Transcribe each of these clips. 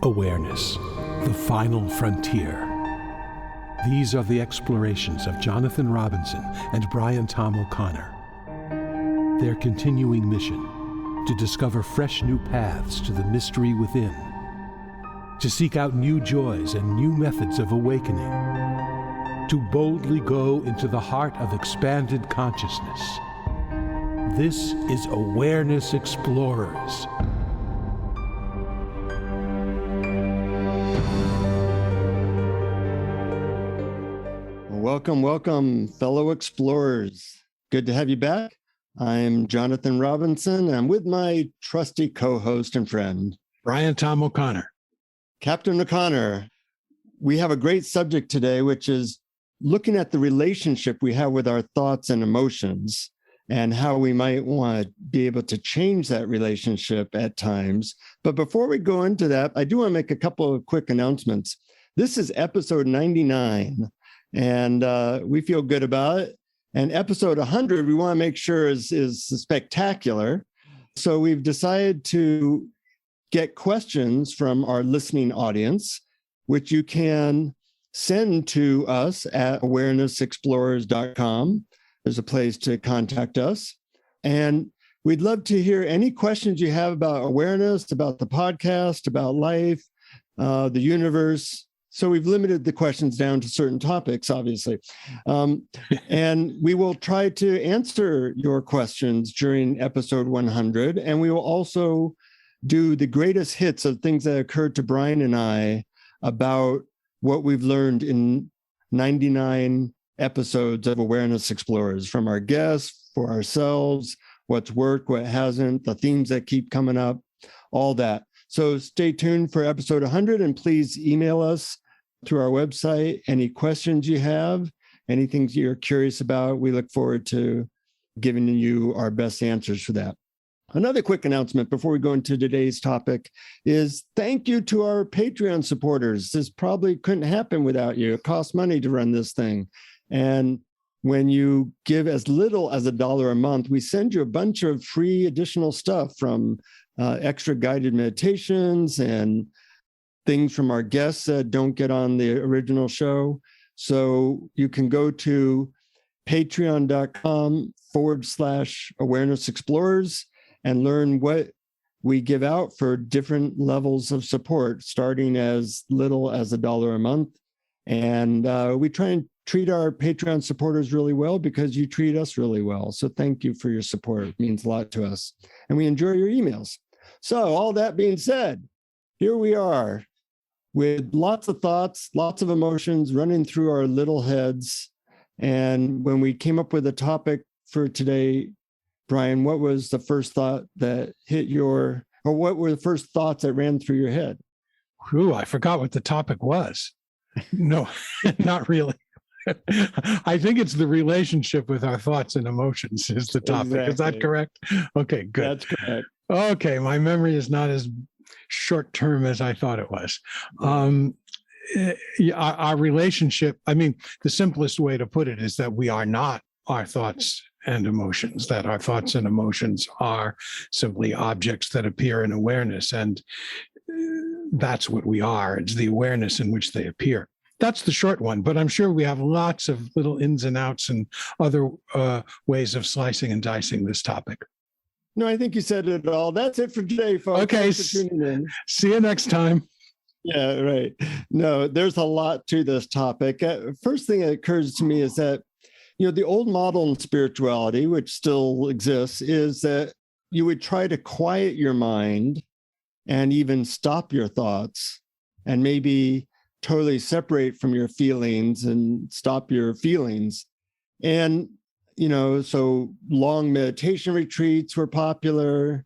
Awareness, the final frontier. These are the explorations of Jonathan Robinson and Brian Tom O'Connor. Their continuing mission, to discover fresh new paths to the mystery within, to seek out new joys and new methods of awakening, to boldly go into the heart of expanded consciousness. This is Awareness Explorers. Welcome, fellow explorers. Good to have you back. I'm Jonathan Robinson. I'm with my trusty co-host and friend, Brian Tom O'Connor. Captain O'Connor. We have a great subject today, which is looking at the relationship we have with our thoughts and emotions and how we might want to be able to change that relationship at times. But before we go into that, I do want to make a couple of quick announcements. This is episode 99. And we feel good about it. And episode 100, we want to make sure is spectacular. So we've decided to get questions from our listening audience, which you can send to us at awarenessexplorers.com. There's a place to contact us. And we'd love to hear any questions you have about awareness, about the podcast, about life, the universe. So we've limited the questions down to certain topics, obviously. And we will try to answer your questions during episode 100. And we will also do the greatest hits of things that occurred to Brian and I about what we've learned in 99 episodes of Awareness Explorers, from our guests, for ourselves, what's worked, what hasn't, the themes that keep coming up, all that. So stay tuned for episode 100, and please email us through our website any questions you have, any things you're curious about. We look forward to giving you our best answers for that. Another quick announcement before we go into today's topic is thank you to our Patreon supporters. This probably couldn't happen without you. It costs money to run this thing. And when you give as little as $1 a month, we send you a bunch of free additional stuff, from extra guided meditations and things from our guests that don't get on the original show. So you can go to patreon.com/Awareness Explorers and learn what we give out for different levels of support, starting as little as $1 a month. And we try and treat our Patreon supporters really well because you treat us really well. So thank you for your support. It means a lot to us. And we enjoy your emails. So all that being said, here we are, with lots of thoughts, lots of emotions running through our little heads. And when we came up with a topic for today, Brian, what was the first thought that or what were the first thoughts that ran through your head? Ooh, I forgot what the topic was. No, not really. I think it's the relationship with our thoughts and emotions is the topic. Exactly. Is that correct? Okay, good. That's correct. Okay, my memory is not as short term as I thought it was. Our relationship, I mean, the simplest way to put it is that we are not our thoughts and emotions, that our thoughts and emotions are simply objects that appear in awareness. And that's what we are. It's the awareness in which they appear. That's the short one, but I'm sure we have lots of little ins and outs and other ways of slicing and dicing this topic. No, I think you said it all. That's it for today, folks. Okay. See you next time. Yeah, right. No, there's a lot to this topic. First thing that occurs to me is that, the old model in spirituality, which still exists, is that you would try to quiet your mind and even stop your thoughts and maybe totally separate from your feelings and stop your feelings. And so long meditation retreats were popular.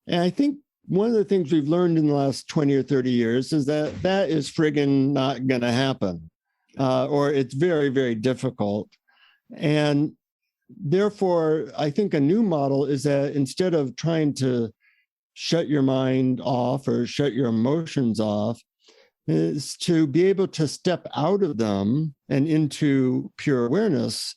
And I think one of the things we've learned in the last 20 or 30 years is that that is friggin' not going to happen, or it's very, very difficult. And therefore, I think a new model is that instead of trying to shut your mind off or shut your emotions off, is to be able to step out of them and into pure awareness,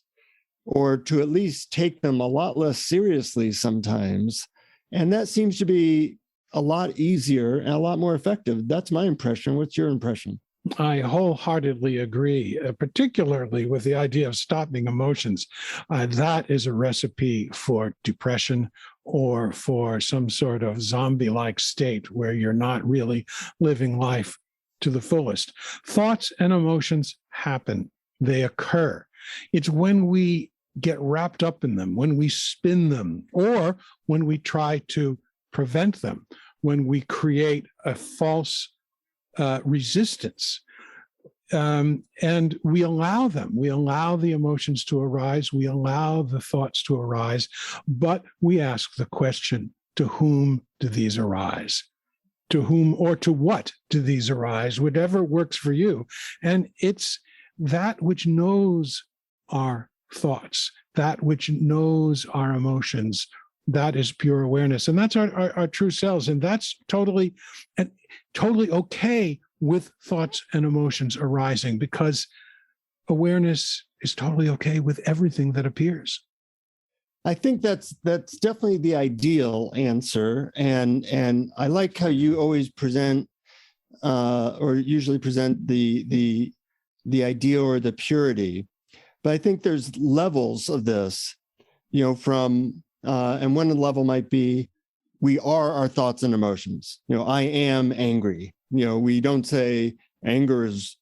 or to at least take them a lot less seriously sometimes. And that seems to be a lot easier and a lot more effective. That's my impression. What's your impression? I wholeheartedly agree, particularly with the idea of stopping emotions. That is a recipe for depression or for some sort of zombie-like state where you're not really living life to the fullest. Thoughts and emotions happen. They occur. It's when we get wrapped up in them, when we spin them, or when we try to prevent them, when we create a false resistance. And we allow them. We allow the emotions to arise. We allow the thoughts to arise. But we ask the question, to whom do these arise? To whom or to what do these arise? Whatever works for you. And it's that which knows our thoughts, that which knows our emotions, that is pure awareness. And that's our true selves. And that's totally okay with thoughts and emotions arising, because awareness is totally okay with everything that appears. I think that's definitely the ideal answer. And I like how you always present or usually present the ideal or the purity. But I think there's levels of this, from and one level might be, we are our thoughts and emotions. I am angry. We don't say anger is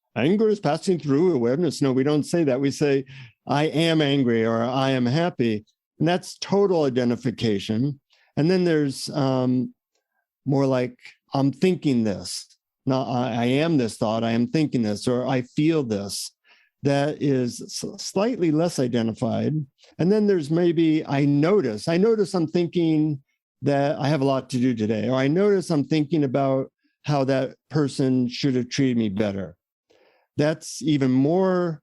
passing through awareness. No, we don't say that. We say, I am angry or I am happy. And that's total identification. And then there's more like, I'm thinking this. No, I am this thought. I am thinking this, or I feel this. That is slightly less identified. And then there's maybe I notice I'm thinking that I have a lot to do today, or I notice I'm thinking about how that person should have treated me better. That's even more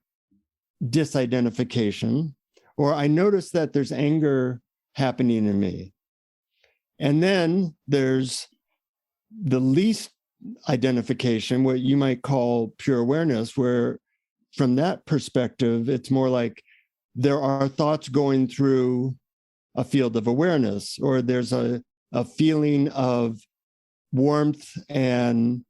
disidentification. Or I notice that there's anger happening in me. And then there's the least identification, what you might call pure awareness, where from that perspective, it's more like there are thoughts going through a field of awareness, or there's a feeling of warmth and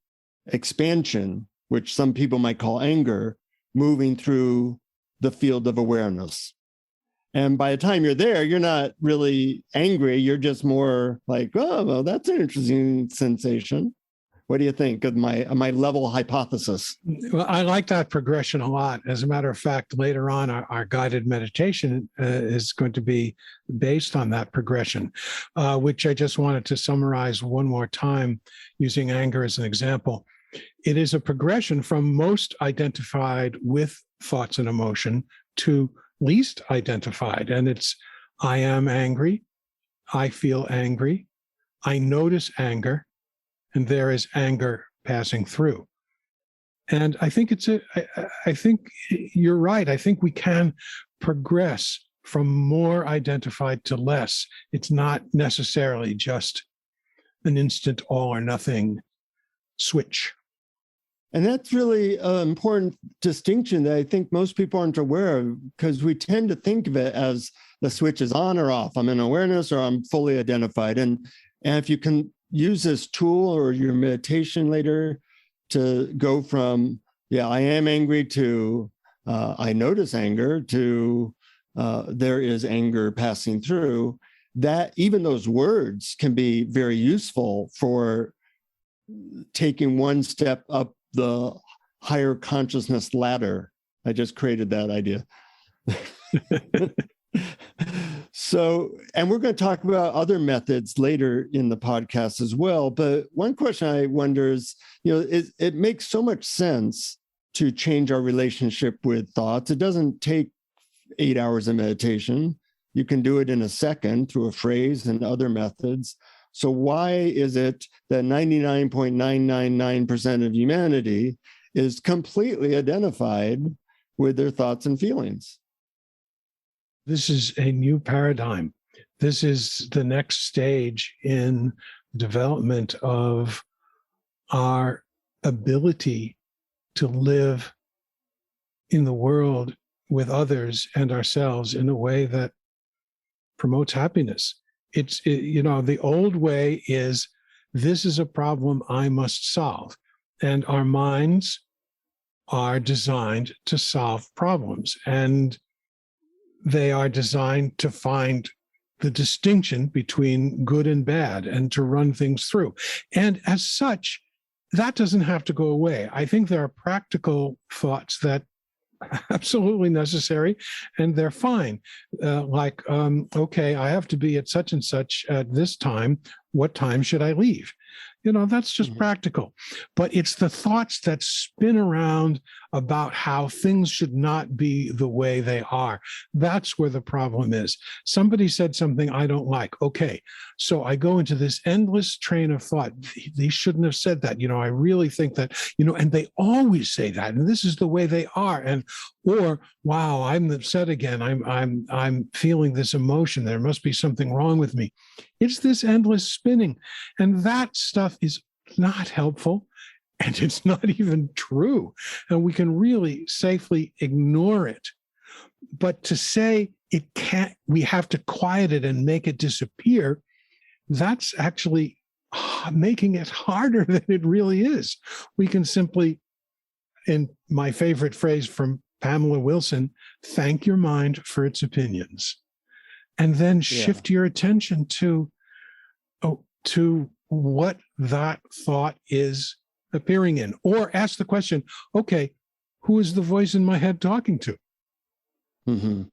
expansion, which some people might call anger, moving through the field of awareness. And by the time you're there, you're not really angry. You're just more like, oh, well, that's an interesting sensation. What do you think of my level hypothesis? Well, I like that progression a lot. As a matter of fact, later on, our guided meditation is going to be based on that progression, which I just wanted to summarize one more time using anger as an example. It is a progression from most identified with thoughts and emotion to least identified. And it's, I am angry, I feel angry, I notice anger, and there is anger passing through. And I think I think you're right. I think we can progress from more identified to less. It's not necessarily just an instant all or nothing switch. And that's really an important distinction that I think most people aren't aware of, because we tend to think of it as the switch is on or off. I'm in awareness or I'm fully identified. And if you can use this tool or your meditation later to go from, I am angry to I notice anger to there is anger passing through, that even those words can be very useful for taking one step up the higher consciousness ladder. I just created that idea. So, and we're going to talk about other methods later in the podcast as well. But one question I wonder is, it makes so much sense to change our relationship with thoughts. It doesn't take 8 hours of meditation. You can do it in a second through a phrase and other methods. So why is it that 99.999% of humanity is completely identified with their thoughts and feelings? This is a new paradigm. This is the next stage in development of our ability to live in the world with others and ourselves in a way that promotes happiness. The old way is this is a problem I must solve. And our minds are designed to solve problems, and they are designed to find the distinction between good and bad and to run things through. And as such, that doesn't have to go away. I think there are practical thoughts that are absolutely necessary, and they're fine. Okay, I have to be at such and such at this time. What time should I leave? That's just practical. But it's the thoughts that spin around about how things should not be the way they are. That's where the problem is. Somebody said something I don't like. Okay, so I go into this endless train of thought. They shouldn't have said that. I really think that, and they always say that, and this is the way they are. Or, wow, I'm upset again. I'm feeling this emotion. There must be something wrong with me. It's this endless spinning. And that stuff is not helpful, and it's not even true. And we can really safely ignore it. But to say it can't, we have to quiet it and make it disappear, that's actually making it harder than it really is. We can simply, in my favorite phrase from Pamela Wilson, thank your mind for its opinions. And then shift your attention to what that thought is appearing in. Or ask the question, okay, who is the voice in my head talking to? Mm-hmm.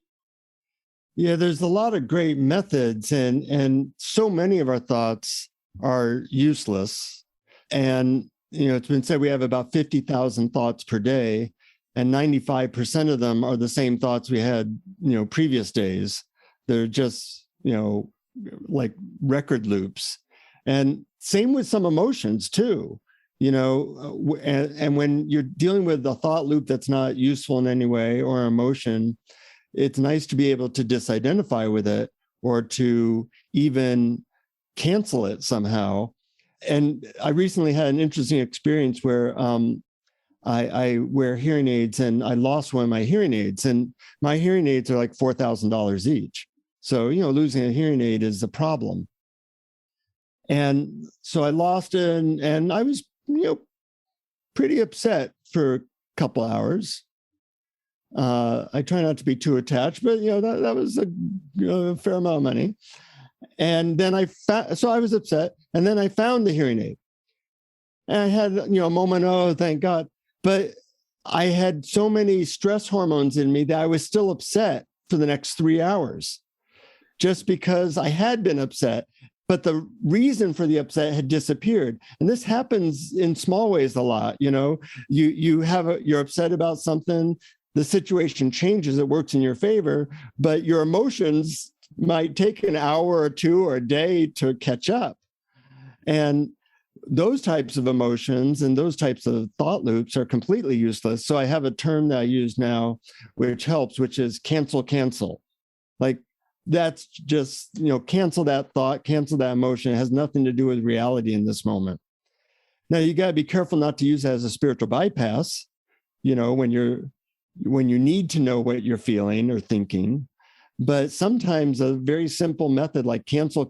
Yeah, there's a lot of great methods, and so many of our thoughts are useless. And, it's been said we have about 50,000 thoughts per day, and 95% of them are the same thoughts we had, previous days. They're just, like record loops. And same with some emotions too, and when you're dealing with a thought loop that's not useful in any way, or emotion, it's nice to be able to disidentify with it, or to even cancel it somehow. And I recently had an interesting experience where I wear hearing aids, and I lost one of my hearing aids, and my hearing aids are like $4,000 each. So, losing a hearing aid is a problem. And so I lost it, and I was, pretty upset for a couple hours. I try not to be too attached, but, that was a fair amount of money. And then so I was upset, and then I found the hearing aid. And I had, a moment, oh, thank God. But I had so many stress hormones in me that I was still upset for the next 3 hours, just because I had been upset, but the reason for the upset had disappeared. And this happens in small ways a lot. You're upset about something, the situation changes, it works in your favor, but your emotions might take an hour or two or a day to catch up. And those types of emotions and those types of thought loops are completely useless. So I have a term that I use now, which helps, which is cancel. Like, that's just, cancel that thought, cancel that emotion. It has nothing to do with reality in this moment. Now, you got to be careful not to use that as a spiritual bypass, when you need to know what you're feeling or thinking. But sometimes a very simple method like cancel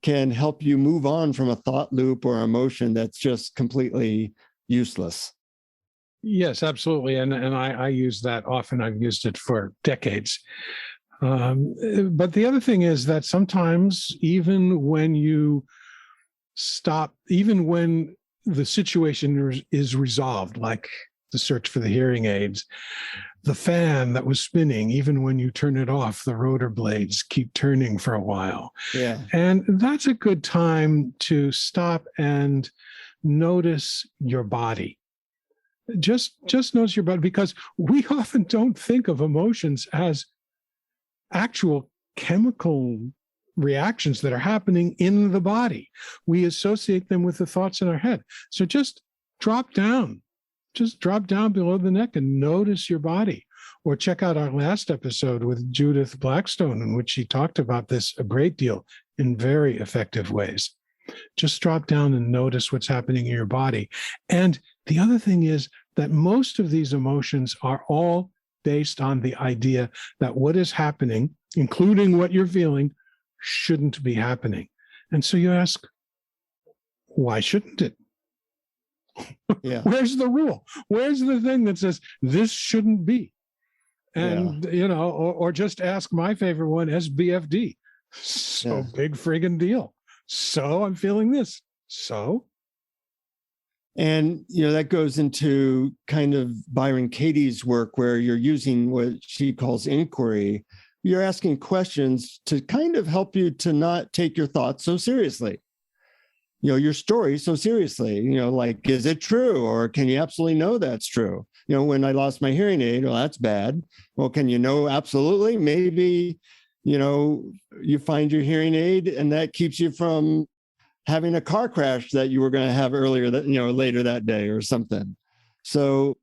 can help you move on from a thought loop or emotion that's just completely useless. Yes, absolutely. And I use that often. I've used it for decades. But the other thing is that sometimes, even when you stop, even when the situation is resolved, like the search for the hearing aids, the fan that was spinning, even when you turn it off, the rotor blades keep turning for a while. Yeah. And that's a good time to stop and notice your body. Just notice your body, because we often don't think of emotions as actual chemical reactions that are happening in the body. We associate them with the thoughts in our head. So just drop down below the neck and notice your body. Or check out our last episode with Judith Blackstone, in which she talked about this a great deal in very effective ways. Just drop down and notice what's happening in your body. And the other thing is that most of these emotions are all based on the idea that what is happening, including what you're feeling, shouldn't be happening. And so you ask, why shouldn't it? Yeah. Where's the rule? Where's the thing that says this shouldn't be? And, or just ask my favorite one, SBFD. So big friggin' deal. So I'm feeling this. So. And, that goes into kind of Byron Katie's work where you're using what she calls inquiry. You're asking questions to kind of help you to not take your thoughts so seriously. Your story so seriously, like, is it true? Or can you absolutely know that's true? When I lost my hearing aid, well, that's bad. Well, can you know absolutely? Maybe, you find your hearing aid and that keeps you from having a car crash that you were going to have earlier that, later that day or something. So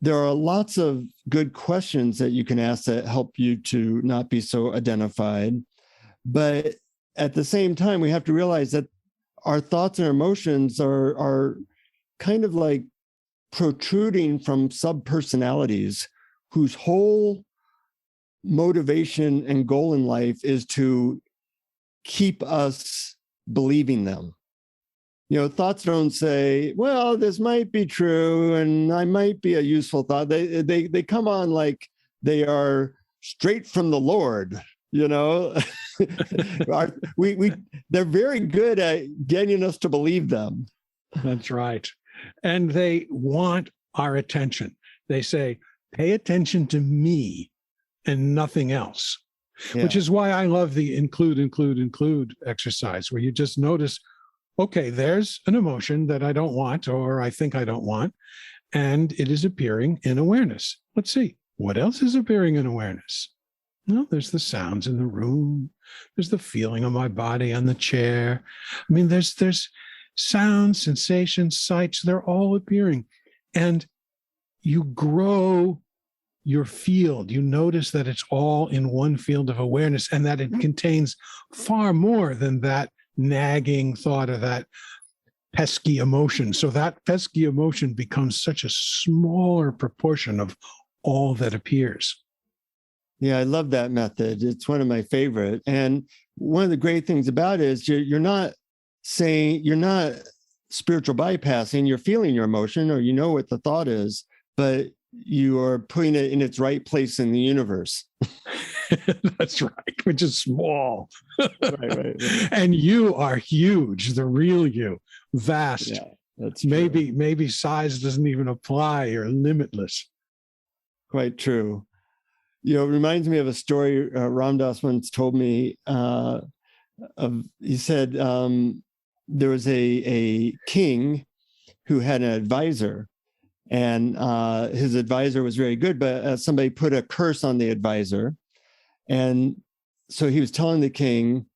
there are lots of good questions that you can ask that help you to not be so identified. But at the same time, we have to realize that our thoughts and emotions are kind of like protruding from subpersonalities whose whole motivation and goal in life is to keep us believing them. Thoughts don't say, well, this might be true and I might be a useful thought. They come on like they are straight from the Lord. They're very good at getting us to believe them. That's right. And they want our attention. They say, pay attention to me and nothing else, which is why I love the include exercise, where you just notice, okay, there's an emotion that I don't want, or I think I don't want, and it is appearing in awareness. Let's see, what else is appearing in awareness? No, there's the sounds in the room. There's the feeling of my body on the chair. I mean, there's sounds, sensations, sights, they're all appearing. And you grow your field. You notice that it's all in one field of awareness and that it contains far more than that nagging thought or that pesky emotion. So that pesky emotion becomes such a smaller proportion of all that appears. Yeah, I love that method. It's one of my favorite. And one of the great things about it is you're not spiritual bypassing, you're feeling your emotion or what the thought is, but you are putting it in its right place in the universe. That's right, which is small. Right. And you are huge, the real you, vast. Yeah, that's true. Maybe size doesn't even apply. You're limitless. Quite true. It reminds me of a story Ram Dass once told me. He said there was a king who had an advisor, and his advisor was very good, but somebody put a curse on the advisor. And so he was telling the king,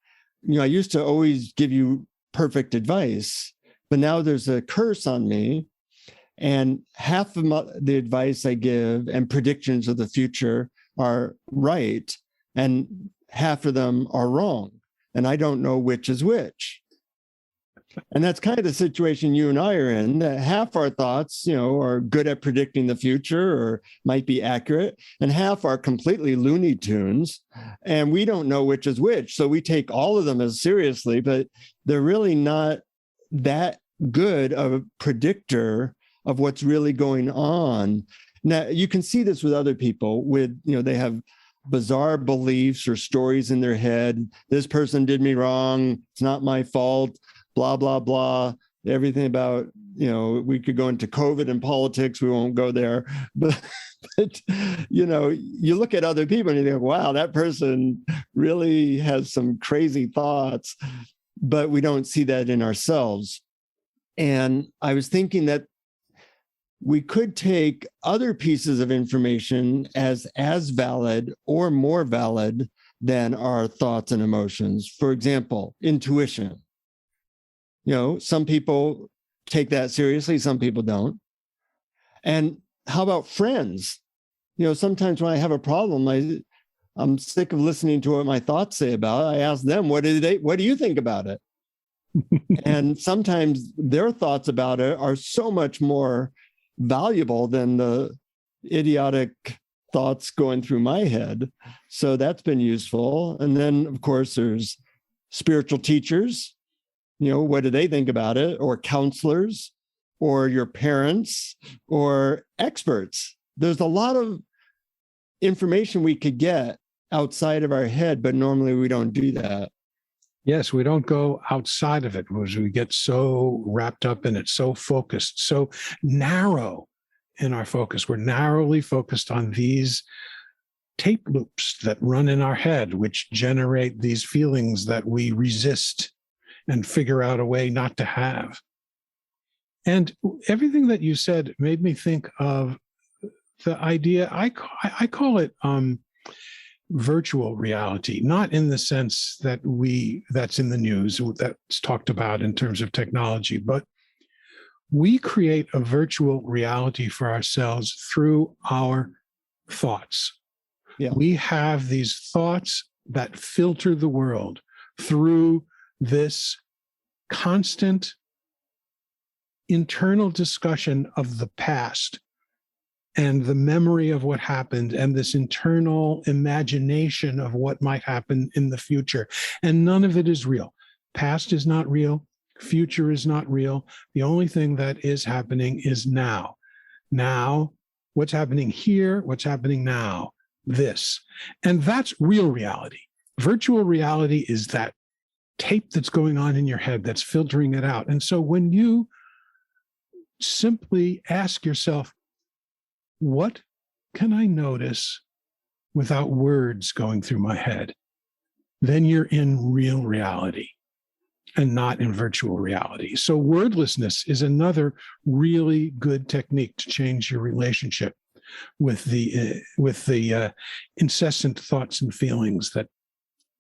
I used to always give you perfect advice, but now there's a curse on me. And half of the advice I give and predictions of the future are right, and half of them are wrong. And I don't know which is which. And that's kind of the situation you and I are in, that half our thoughts, are good at predicting the future or might be accurate, and half are completely Looney Tunes, and we don't know which is which. So we take all of them as seriously, but they're really not that good of a predictor of what's really going on. Now, you can see this with other people with, they have bizarre beliefs or stories in their head. This person did me wrong. It's not my fault. Blah, blah, blah. Everything about, we could go into COVID and politics. We won't go there. But you look at other people and you think, wow, that person really has some crazy thoughts, but we don't see that in ourselves. And I was thinking that we could take other pieces of information as valid or more valid than our thoughts and emotions. For example, intuition. Some people take that seriously, some people don't. And how about friends? Sometimes when I have a problem, I'm sick of listening to what my thoughts say about it. I ask them, what do you think about it? And sometimes their thoughts about it are so much more valuable than the idiotic thoughts going through my head. So that's been useful. And then, of course, there's spiritual teachers. what do they think about it? Or counselors, or your parents, or experts. There's a lot of information we could get outside of our head, but normally we don't do that. Yes, we don't go outside of it because we get so wrapped up in it, so focused, so narrow in our focus. We're narrowly focused on these tape loops that run in our head, which generate these feelings that we resist and figure out a way not to have. And everything that you said made me think of the idea, I call it virtual reality, not in the sense that that's in the news, that's talked about in terms of technology, but we create a virtual reality for ourselves through our thoughts. Yeah. We have these thoughts that filter the world through this constant internal discussion of the past and the memory of what happened and this internal imagination of what might happen in the future. And none of it is real. Past is not real. Future is not real. The only thing that is happening is now. Now, what's happening here, what's happening now, this. And that's real reality. Virtual reality is that tape that's going on in your head that's filtering it out. And so when you simply ask yourself, what can I notice without words going through my head? Then you're in real reality and not in virtual reality. So wordlessness is another really good technique to change your relationship with the incessant thoughts and feelings that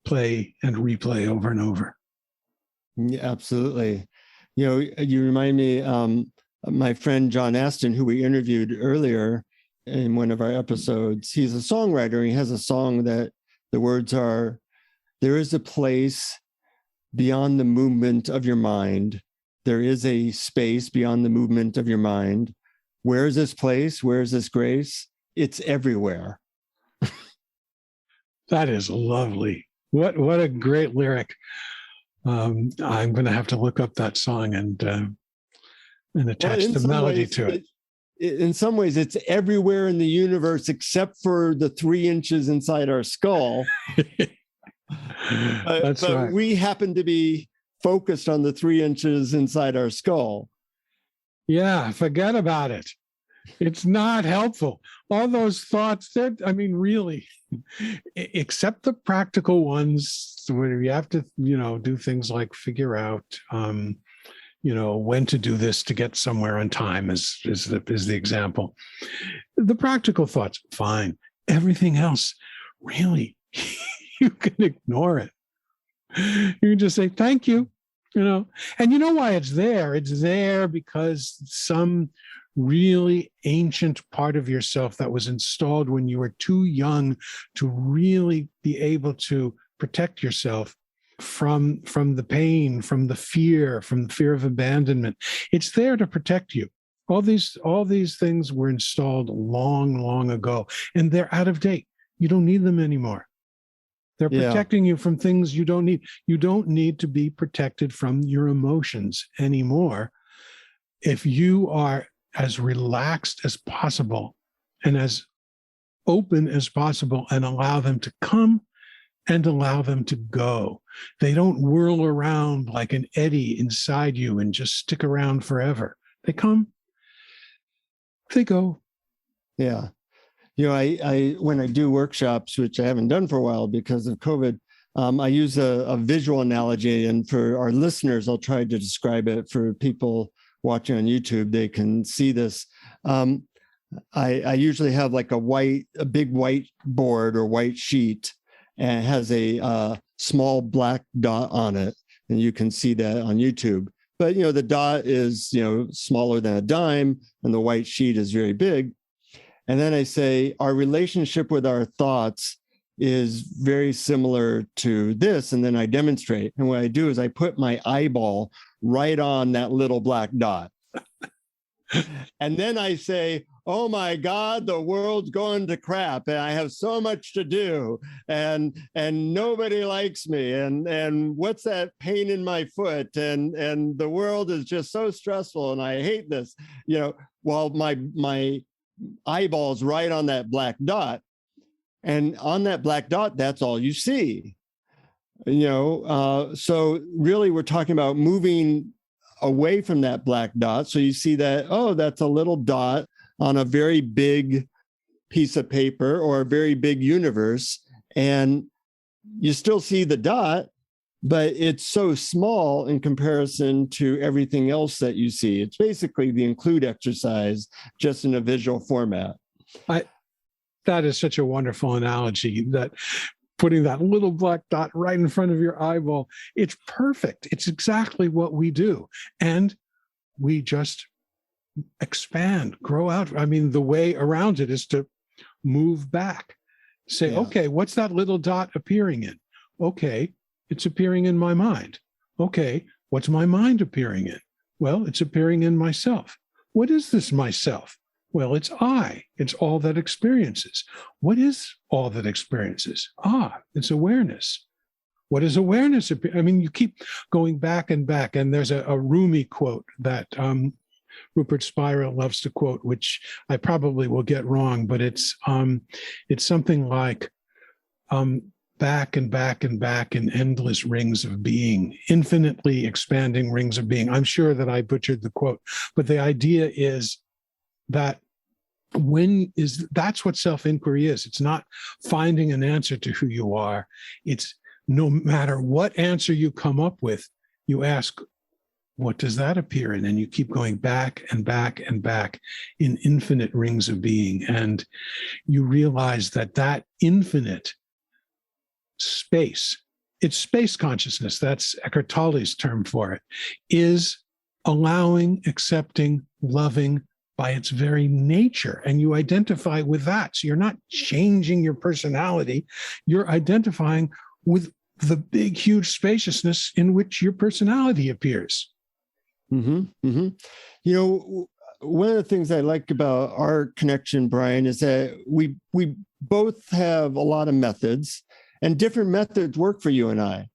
play and replay over and over. Yeah, absolutely. You remind me, my friend John Aston, who we interviewed earlier in one of our episodes, he's a songwriter. And he has a song that the words are, "There is a place beyond the movement of your mind. There is a space beyond the movement of your mind. Where is this place? Where is this grace? It's everywhere." That is lovely. What a great lyric. I'm going to have to look up that song and attach the melody to it. In some ways, it's everywhere in the universe except for the 3 inches inside our skull. That's right. We happen to be focused on the 3 inches inside our skull. Yeah, forget about it. It's not helpful. All those thoughts, really, except the practical ones where you have to, do things like figure out, when to do this to get somewhere on time is the example. The practical thoughts, fine. Everything else, really, you can ignore it. You can just say, thank you, And you know why it's there? It's there because some really ancient part of yourself that was installed when you were too young to really be able to protect yourself from the pain, from the fear of abandonment. It's there to protect you. All these things were installed long, long ago, and they're out of date. You don't need them anymore. They're protecting you from things you don't need. You don't need to be protected from your emotions anymore. If you are as relaxed as possible and as open as possible and allow them to come and allow them to go. They don't whirl around like an eddy inside you and just stick around forever. They come, they go. Yeah. I when I do workshops, which I haven't done for a while because of COVID, I use a visual analogy. And for our listeners, I'll try to describe it for people watching on YouTube. They can see this. I usually have like a big white board or white sheet, and it has a small black dot on it. And you can see that on YouTube. But, the dot is, smaller than a dime, and the white sheet is very big. And then I say, our relationship with our thoughts is very similar to this. And then I demonstrate. And what I do is I put my eyeball right on that little black dot. And then I say, oh my God, the world's going to crap, and I have so much to do, and nobody likes me, and what's that pain in my foot, and the world is just so stressful, and I hate this, while my eyeball's right on that black dot, and on that black dot, that's all you see. So really we're talking about moving away from that black dot. So you see that, oh, that's a little dot on a very big piece of paper or a very big universe. And you still see the dot, but it's so small in comparison to everything else that you see. It's basically the include exercise, just in a visual format. That is such a wonderful analogy, that putting that little black dot right in front of your eyeball, it's perfect. It's exactly what we do. And we just expand, grow out. I mean, the way around it is to move back. Say, okay, what's that little dot appearing in? Okay, it's appearing in my mind. Okay, what's my mind appearing in? Well, it's appearing in myself. What is this myself? Well, it's I. It's all that experiences. What is all that experiences? It's awareness. What is awareness? I mean, you keep going back and back, and there's a Rumi quote that Rupert Spira loves to quote, which I probably will get wrong, but it's something like back and back and back in endless rings of being, infinitely expanding rings of being. I'm sure that I butchered the quote, but the idea is that that's what self-inquiry is. It's not finding an answer to who you are. It's no matter what answer you come up with, you ask, what does that appear in? And you keep going back and back and back in infinite rings of being. And you realize that infinite space, it's space consciousness, that's Eckhart Tolle's term for it, is allowing, accepting, loving by its very nature. And you identify with that. So you're not changing your personality. You're identifying with the big, huge spaciousness in which your personality appears. Mm-hmm, mm-hmm. One of the things I like about our connection, Brian, is that we both have a lot of methods, and different methods work for you and I.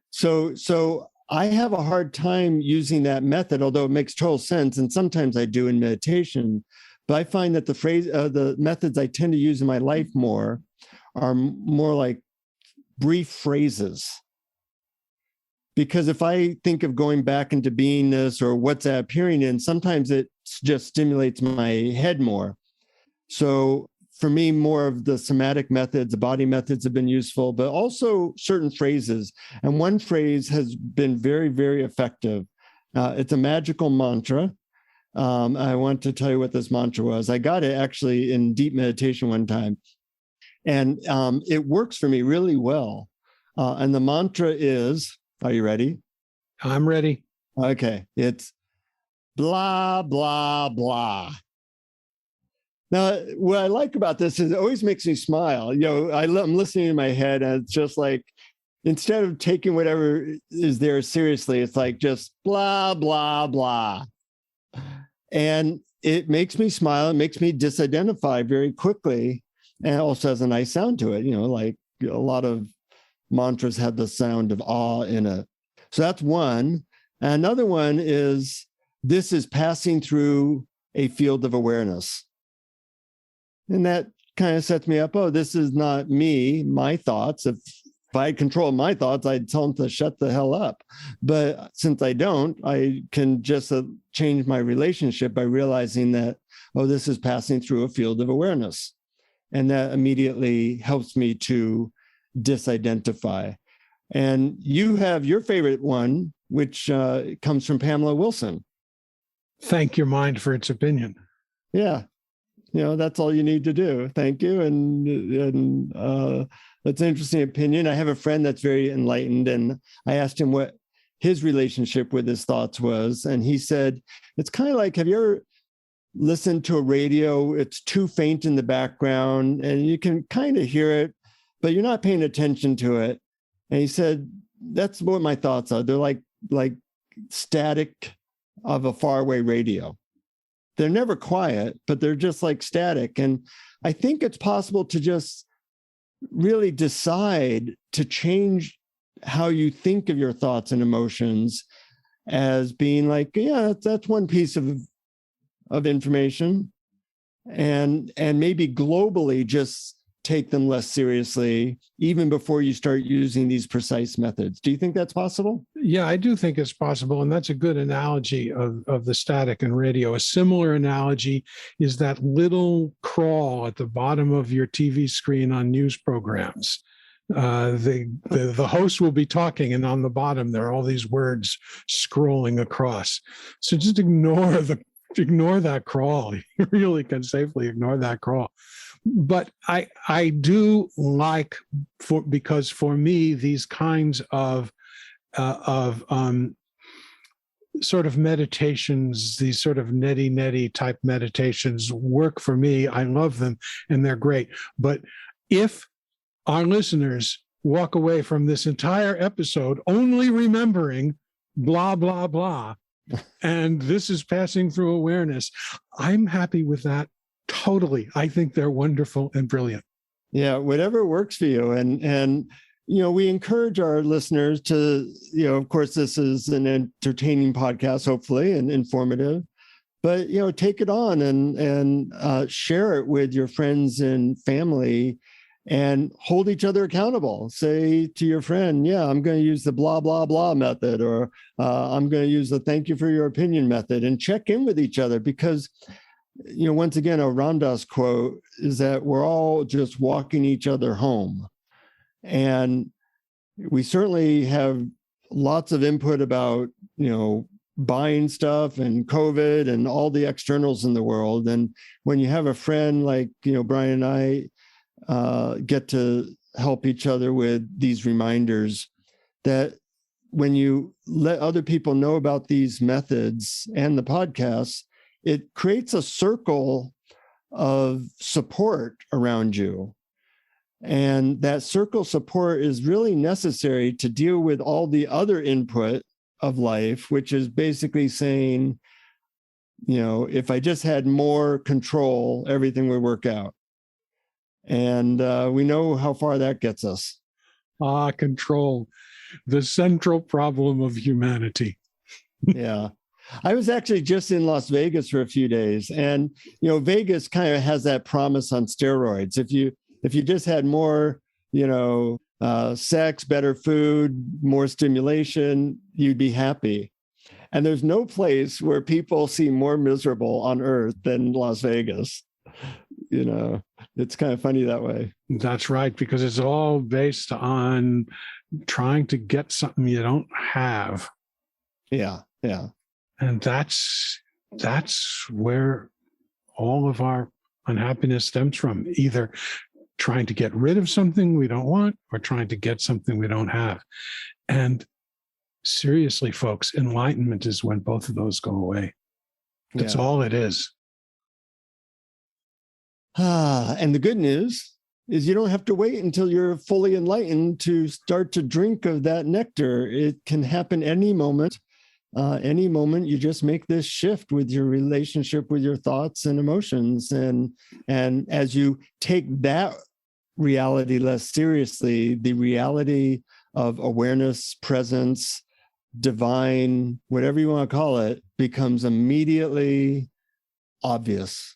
So I have a hard time using that method, although it makes total sense, and sometimes I do in meditation. But I find that the methods I tend to use in my life more are more like brief phrases. Because if I think of going back into beingness or what's that appearing in, sometimes it just stimulates my head more. So for me, more of the somatic methods, the body methods have been useful, but also certain phrases. And one phrase has been very, very effective. It's a magical mantra. I want to tell you what this mantra was. I got it actually in deep meditation one time. And it works for me really well. And the mantra is, are you ready? I'm ready. Okay. It's blah, blah, blah. Now, what I like about this is it always makes me smile. I'm listening in my head, and it's just like, instead of taking whatever is there seriously, it's like just blah, blah, blah. And it makes me smile. It makes me disidentify very quickly. And it also has a nice sound to it. Like a lot of mantras have the sound of awe in it. So that's one. And another one is, this is passing through a field of awareness. And that kind of sets me up. Oh, this is not me, my thoughts. If I had control of my thoughts, I'd tell them to shut the hell up. But since I don't, I can just change my relationship by realizing that, oh, this is passing through a field of awareness. And that immediately helps me to disidentify. And you have your favorite one, which comes from Pamela Wilson. Thank your mind for its opinion. Yeah. That's all you need to do. Thank you. And that's an interesting opinion. I have a friend that's very enlightened, and I asked him what his relationship with his thoughts was. And he said, it's kind of like, have you ever listened to a radio? It's too faint in the background and you can kind of hear it, but you're not paying attention to it. And he said, that's what my thoughts are. They're like static of a faraway radio. they're never quiet, but they're just like static. And I think it's possible to just really decide to change how you think of your thoughts and emotions as being like, yeah, that's one piece of information, and maybe globally just take them less seriously even before you start using these precise methods. Do you think that's possible? Yeah, I do think it's possible. And that's a good analogy of the static and radio. A similar analogy is that little crawl at the bottom of your TV screen on news programs. The host will be talking, and on the bottom, there are all these words scrolling across. So just ignore that crawl. You really can safely ignore that crawl. But I do like, because for me, these kinds of sort of meditations, these sort of neti type meditations work for me. I love them and they're great. But if our listeners walk away from this entire episode only remembering blah, blah, blah, and this is passing through awareness, I'm happy with that. Totally. I think they're wonderful and brilliant. Yeah, whatever works for you. And we encourage our listeners to, of course, this is an entertaining podcast, hopefully, and informative, but, take it on and share it with your friends and family and hold each other accountable. Say to your friend, yeah, I'm going to use the blah, blah, blah method, or I'm going to use the thank you for your opinion method, and check in with each other, because once again, a Ram Dass quote is that we're all just walking each other home. And we certainly have lots of input about, buying stuff and COVID and all the externals in the world. And when you have a friend like, Brian and I get to help each other with these reminders, that when you let other people know about these methods and the podcasts, it creates a circle of support around you. And that circle support is really necessary to deal with all the other input of life, which is basically saying, if I just had more control, everything would work out. And we know how far that gets us. Control, the central problem of humanity. Yeah. I was actually just in Las Vegas for a few days, and Vegas kind of has that promise on steroids. If you just had more, sex, better food, more stimulation, you'd be happy. And there's no place where people seem more miserable on earth than Las Vegas. It's kind of funny that way. That's right, because it's all based on trying to get something you don't have. Yeah. And that's where all of our unhappiness stems from, either trying to get rid of something we don't want or trying to get something we don't have. And seriously, folks, enlightenment is when both of those go away. That's all it is. And the good news is you don't have to wait until you're fully enlightened to start to drink of that nectar. It can happen any moment. Any moment you just make this shift with your relationship with your thoughts and emotions. And as you take that reality less seriously, the reality of awareness, presence, divine, whatever you want to call it, becomes immediately obvious.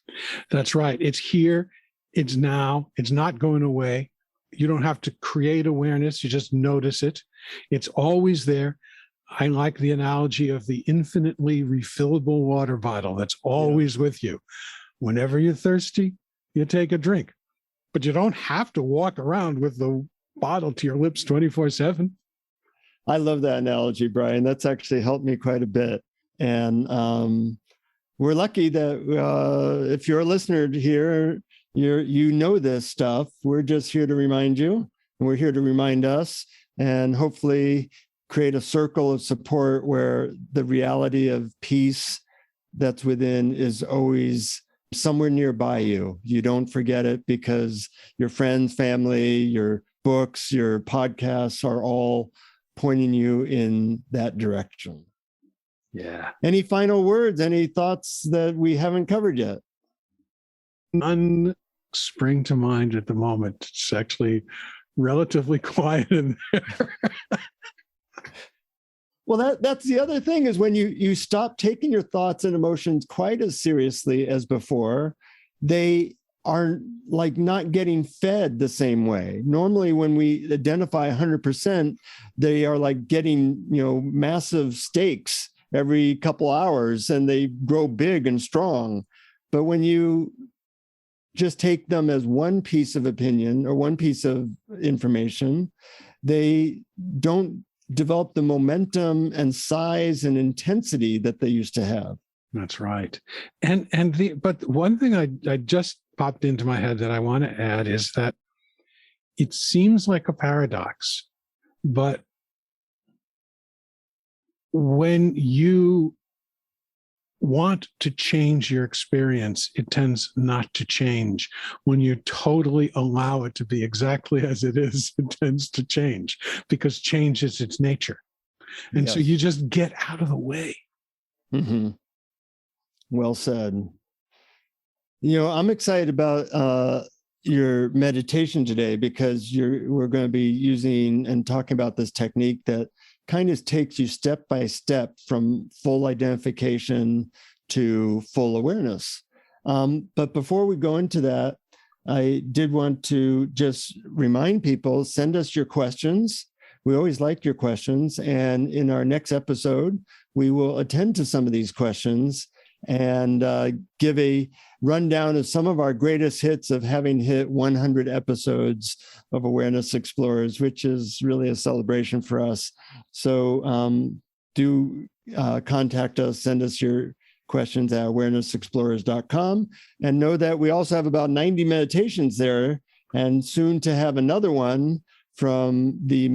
That's right. It's here. It's now. It's not going away. You don't have to create awareness. You just notice it. It's always there. I like the analogy of the infinitely refillable water bottle that's always with you. Whenever you're thirsty, you take a drink. But you don't have to walk around with the bottle to your lips 24/7. I love that analogy, Brian. That's actually helped me quite a bit. And we're lucky that if you're a listener here, you know this stuff. We're just here to remind you, and we're here to remind us, and hopefully create a circle of support where the reality of peace that's within is always somewhere nearby you. You don't forget it, because your friends, family, your books, your podcasts are all pointing you in that direction. Yeah. Any final words? Any thoughts that we haven't covered yet? None spring to mind at the moment. It's actually relatively quiet in there. Well, that's the other thing, is when you stop taking your thoughts and emotions quite as seriously as before, they are like not getting fed the same way. Normally, when we identify 100%, they are like getting, massive steaks every couple hours, and they grow big and strong. But when you just take them as one piece of opinion or one piece of information, they don't develop the momentum and size and intensity that they used to have. That's right. But one thing I just popped into my head that I want to add is that it seems like a paradox, but when you want to change your experience, it tends not to change. When you totally allow it to be exactly as it is, it tends to change, because change is its nature. And Yes. so you just get out of the way. Mm-hmm. Well said. I'm excited about your meditation today, because we're going to be using and talking about this technique that kind of takes you step by step from full identification to full awareness. But before we go into that, I did want to just remind people, send us your questions. We always like your questions. And in our next episode, we will attend to some of these questions and give a rundown of some of our greatest hits of having hit 100 episodes of Awareness Explorers, which is really a celebration for us. So do contact us, send us your questions at awarenessexplorers.com, and know that we also have about 90 meditations there, and soon to have another one from the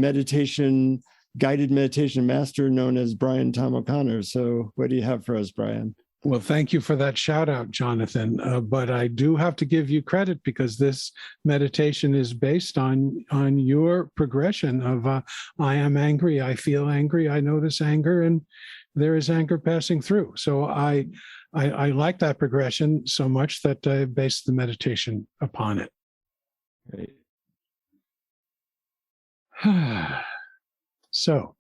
guided meditation master known as Brian Tom O'Connor. So what do you have for us, Brian? Well, thank you for that shout out, Jonathan. But I do have to give you credit, because this meditation is based on your progression of I am angry, I feel angry, I notice anger, and there is anger passing through. So I like that progression so much that I based the meditation upon it. Great. So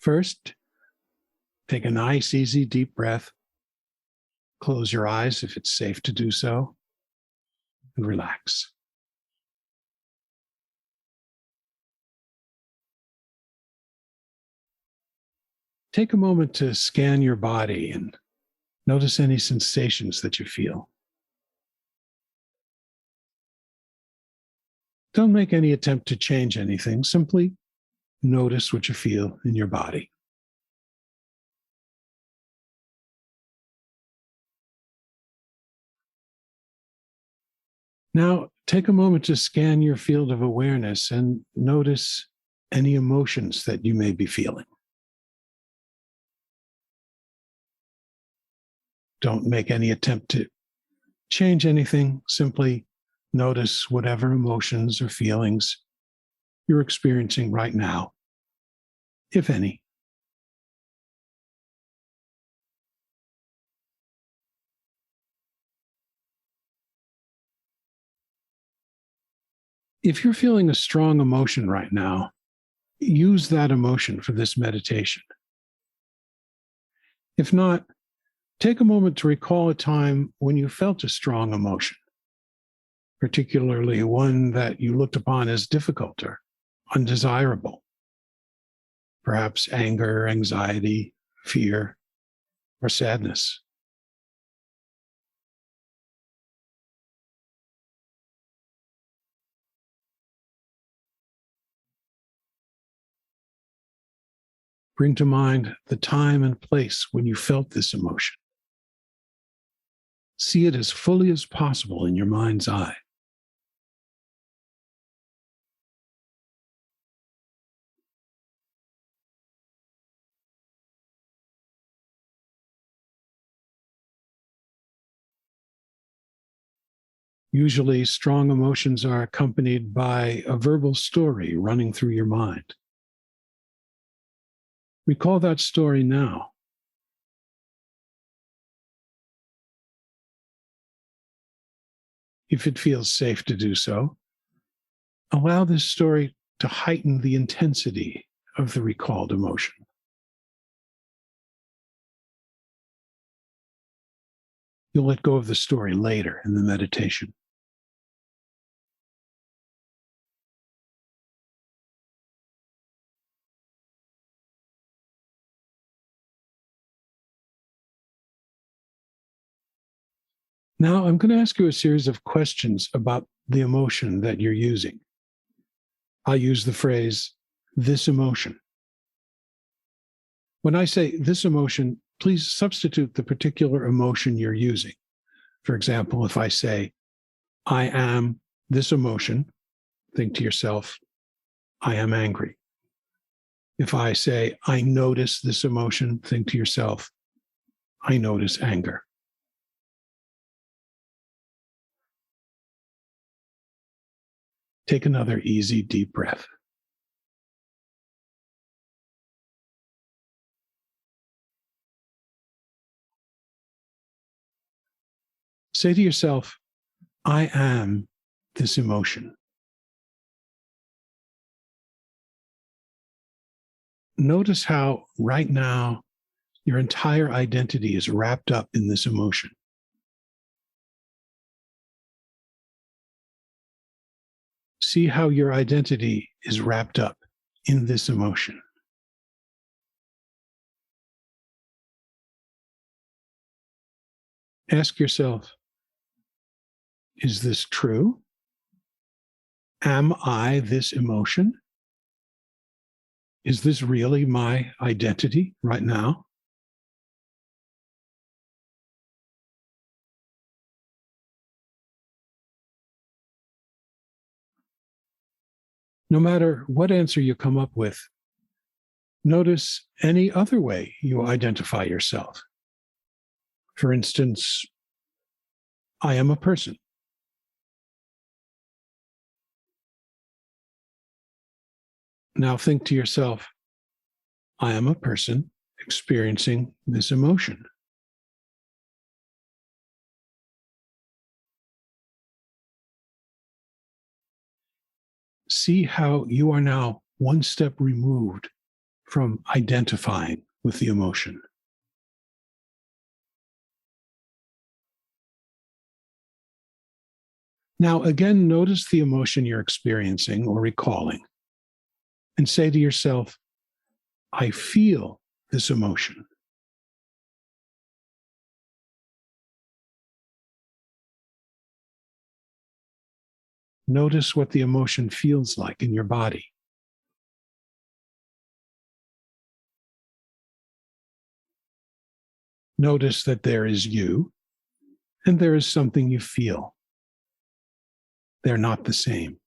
first, take a nice, easy, deep breath. Close your eyes if it's safe to do so, and relax. Take a moment to scan your body and notice any sensations that you feel. Don't make any attempt to change anything. Simply notice what you feel in your body. Now, take a moment to scan your field of awareness and notice any emotions that you may be feeling. Don't make any attempt to change anything. Simply notice whatever emotions or feelings you're experiencing right now, if any. If you're feeling a strong emotion right now, use that emotion for this meditation. If not, take a moment to recall a time when you felt a strong emotion, particularly one that you looked upon as difficult or undesirable. Perhaps anger, anxiety, fear, or sadness. Bring to mind the time and place when you felt this emotion. See it as fully as possible in your mind's eye. Usually, strong emotions are accompanied by a verbal story running through your mind. Recall that story now. If it feels safe to do so, allow this story to heighten the intensity of the recalled emotion. You'll let go of the story later in the meditation. Now, I'm going to ask you a series of questions about the emotion that you're using. I'll use the phrase, this emotion. When I say this emotion, please substitute the particular emotion you're using. For example, if I say, I am this emotion, think to yourself, I am angry. If I say, I notice this emotion, think to yourself, I notice anger. Take another easy, deep breath. Say to yourself, I am this emotion. Notice how right now your entire identity is wrapped up in this emotion. See how your identity is wrapped up in this emotion. Ask yourself, is this true? Am I this emotion? Is this really my identity right now? No matter what answer you come up with, notice any other way you identify yourself. For instance, I am a person. Now think to yourself, I am a person experiencing this emotion. See how you are now one step removed from identifying with the emotion. Now, again, notice the emotion you're experiencing or recalling and say to yourself, I feel this emotion. Notice what the emotion feels like in your body. Notice that there is you and there is something you feel. They're not the same.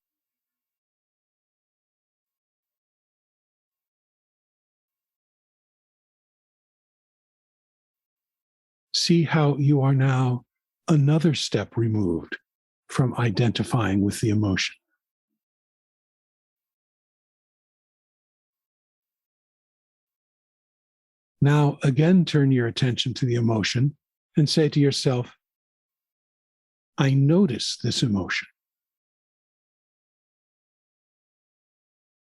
See how you are now another step removed from identifying with the emotion. Now, again, turn your attention to the emotion and say to yourself, I notice this emotion.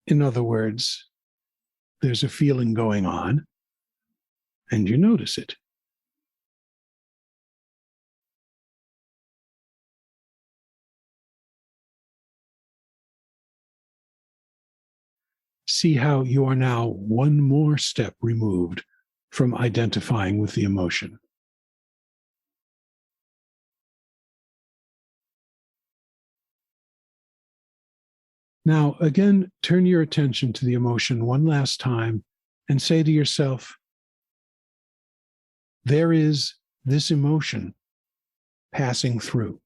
In other words, there's a feeling going on, and you notice it. See how you are now one more step removed from identifying with the emotion. Now, again, turn your attention to the emotion one last time and say to yourself, there is this emotion passing through.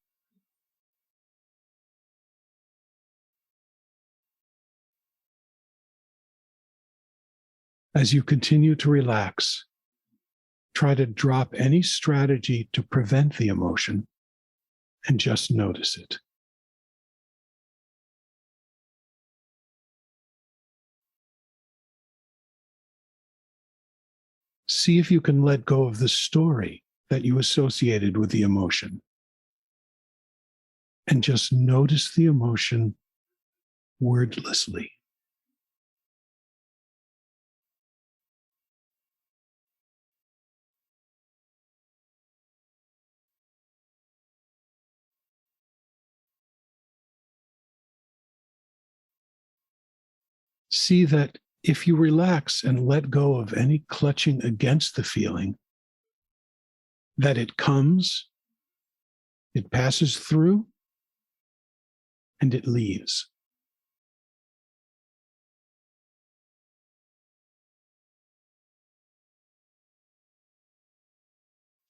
As you continue to relax, try to drop any strategy to prevent the emotion and just notice it. See if you can let go of the story that you associated with the emotion. And just notice the emotion wordlessly. See that if you relax and let go of any clutching against the feeling, that it comes, it passes through, and it leaves.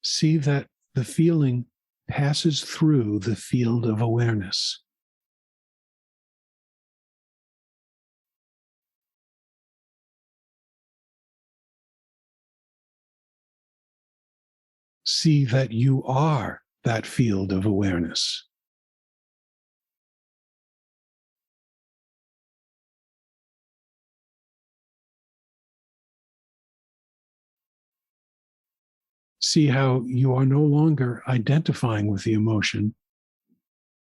See that the feeling passes through the field of awareness. See that you are that field of awareness. See how you are no longer identifying with the emotion,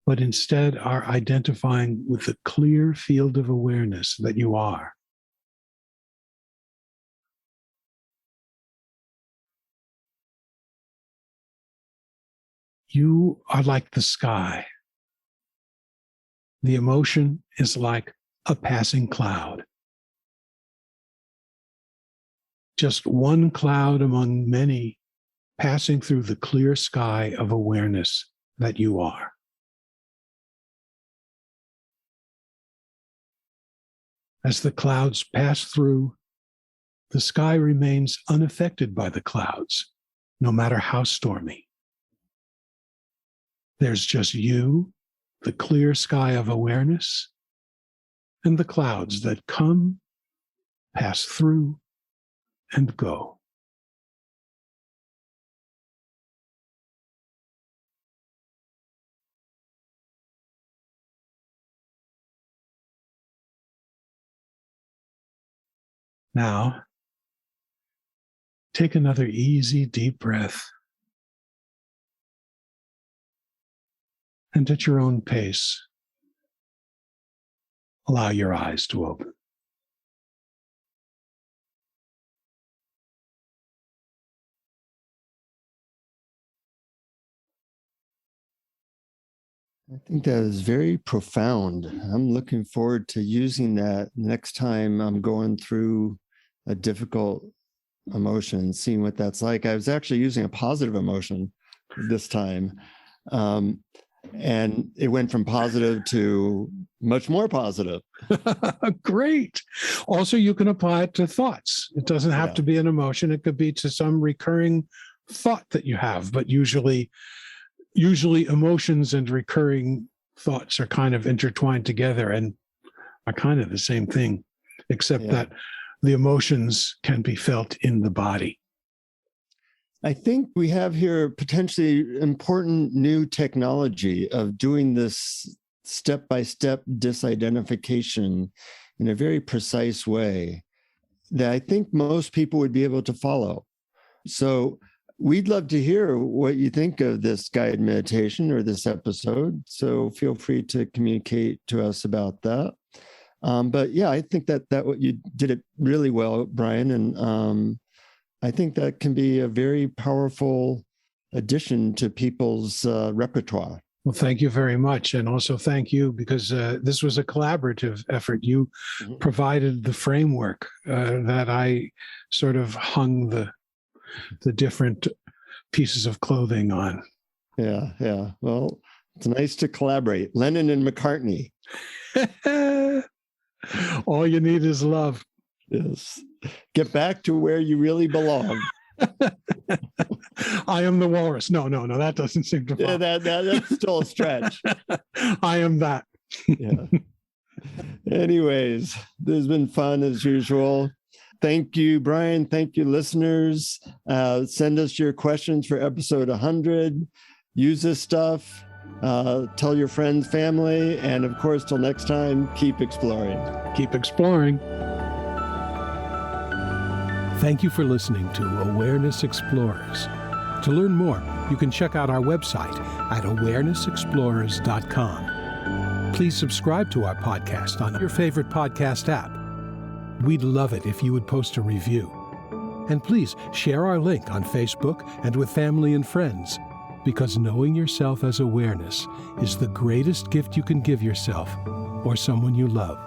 but instead are identifying with the clear field of awareness that you are. You are like the sky. The emotion is like a passing cloud. Just one cloud among many passing through the clear sky of awareness that you are. As the clouds pass through, the sky remains unaffected by the clouds, no matter how stormy. There's just you, the clear sky of awareness, and the clouds that come, pass through, and go. Now, take another easy, deep breath. And at your own pace, allow your eyes to open. I think that is very profound. I'm looking forward to using that next time I'm going through a difficult emotion, seeing what that's like. I was actually using a positive emotion this time. And it went from positive to much more positive. Great. Also, you can apply it to thoughts. It doesn't have to be an emotion. It could be to some recurring thought that you have, but usually emotions and recurring thoughts are kind of intertwined together and are kind of the same thing, except that the emotions can be felt in the body. I think we have here potentially important new technology of doing this step-by-step disidentification in a very precise way that I think most people would be able to follow. So we'd love to hear what you think of this guided meditation or this episode. So feel free to communicate to us about that. But yeah, I think that what you did it really well, Brian. And I think that can be a very powerful addition to people's repertoire. Well, thank you very much. And also thank you because this was a collaborative effort. You provided the framework that I sort of hung the different pieces of clothing on. Yeah. Well, it's nice to collaborate. Lennon and McCartney. All you need is love. Yes. Get back to where you really belong. I am the walrus. No, that doesn't seem to follow. That's still a stretch. I am that. Yeah. Anyways, this has been fun as usual. Thank you, Brian. Thank you, listeners. Send us your questions for episode 100. Use this stuff. Tell your friends, family, and of course, till next time, keep exploring. Keep exploring. Thank you for listening to Awareness Explorers. To learn more, you can check out our website at awarenessexplorers.com. Please subscribe to our podcast on your favorite podcast app. We'd love it if you would post a review. And please share our link on Facebook and with family and friends, because knowing yourself as awareness is the greatest gift you can give yourself or someone you love.